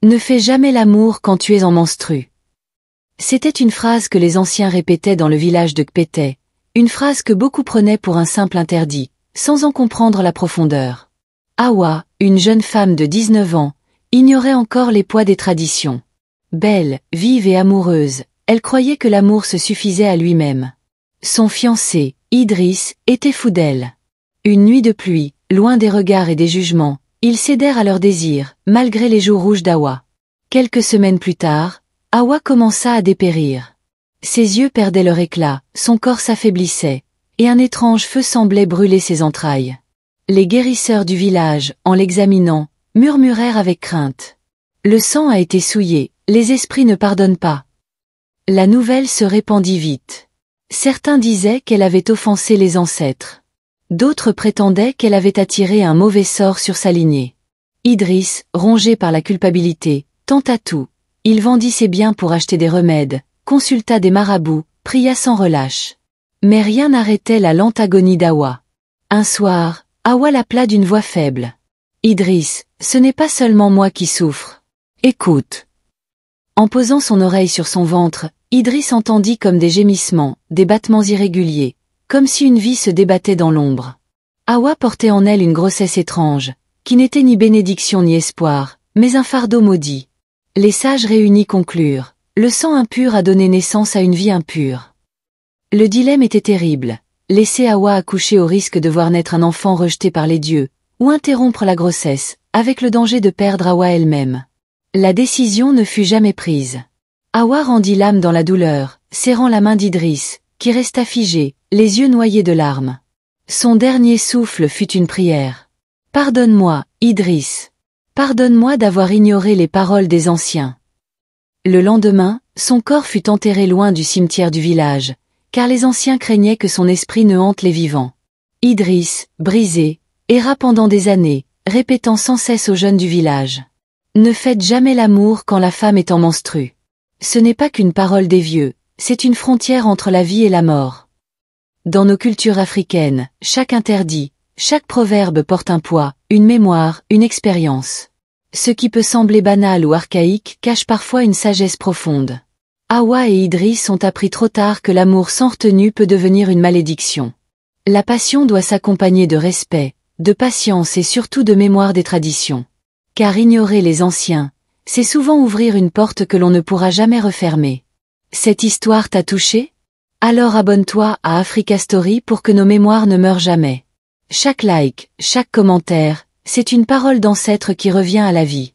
Ne fais jamais l'amour quand tu es en menstru. C'était une phrase que les anciens répétaient dans le village de Kpété, une phrase que beaucoup prenaient pour un simple interdit, sans en comprendre la profondeur. Hawa, une jeune femme de 19 ans, ignorait encore les poids des traditions. Belle, vive et amoureuse, elle croyait que l'amour se suffisait à lui-même. Son fiancé, Idriss, était fou d'elle. Une nuit de pluie, loin des regards et des jugements, ils cédèrent à leurs désirs, malgré les joues rouges d'Hawa. Quelques semaines plus tard, Hawa commença à dépérir. Ses yeux perdaient leur éclat, son corps s'affaiblissait, et un étrange feu semblait brûler ses entrailles. Les guérisseurs du village, en l'examinant, murmurèrent avec crainte. Le sang a été souillé, les esprits ne pardonnent pas. La nouvelle se répandit vite. Certains disaient qu'elle avait offensé les ancêtres. D'autres prétendaient qu'elle avait attiré un mauvais sort sur sa lignée. Idriss, rongé par la culpabilité, tenta tout. Il vendit ses biens pour acheter des remèdes, consulta des marabouts, pria sans relâche. Mais rien n'arrêtait la lente agonie d'Hawa. Un soir, Hawa l'appela d'une voix faible. « Idriss, ce n'est pas seulement moi qui souffre. Écoute. » En posant son oreille sur son ventre, Idriss entendit comme des gémissements, des battements irréguliers, comme si une vie se débattait dans l'ombre. Hawa portait en elle une grossesse étrange, qui n'était ni bénédiction ni espoir, mais un fardeau maudit. Les sages réunis conclurent, le sang impur a donné naissance à une vie impure. Le dilemme était terrible, laisser Hawa accoucher au risque de voir naître un enfant rejeté par les dieux, ou interrompre la grossesse, avec le danger de perdre Hawa elle-même. La décision ne fut jamais prise. Hawa rendit l'âme dans la douleur, serrant la main d'Idriss, qui resta figé, les yeux noyés de larmes. Son dernier souffle fut une prière. « Pardonne-moi, Idriss. Pardonne-moi d'avoir ignoré les paroles des anciens. » Le lendemain, son corps fut enterré loin du cimetière du village, car les anciens craignaient que son esprit ne hante les vivants. Idriss, brisé, erra pendant des années, répétant sans cesse aux jeunes du village. « Ne faites jamais l'amour quand la femme est en menstru. Ce n'est pas qu'une parole des vieux, c'est une frontière entre la vie et la mort. » Dans nos cultures africaines, chaque interdit, chaque proverbe porte un poids, une mémoire, une expérience. Ce qui peut sembler banal ou archaïque cache parfois une sagesse profonde. Hawa et Idriss ont appris trop tard que l'amour sans retenue peut devenir une malédiction. La passion doit s'accompagner de respect, de patience et surtout de mémoire des traditions. Car ignorer les anciens, c'est souvent ouvrir une porte que l'on ne pourra jamais refermer. Cette histoire t'a touché? Alors abonne-toi à Africa Story pour que nos mémoires ne meurent jamais. Chaque like, chaque commentaire, c'est une parole d'ancêtre qui revient à la vie.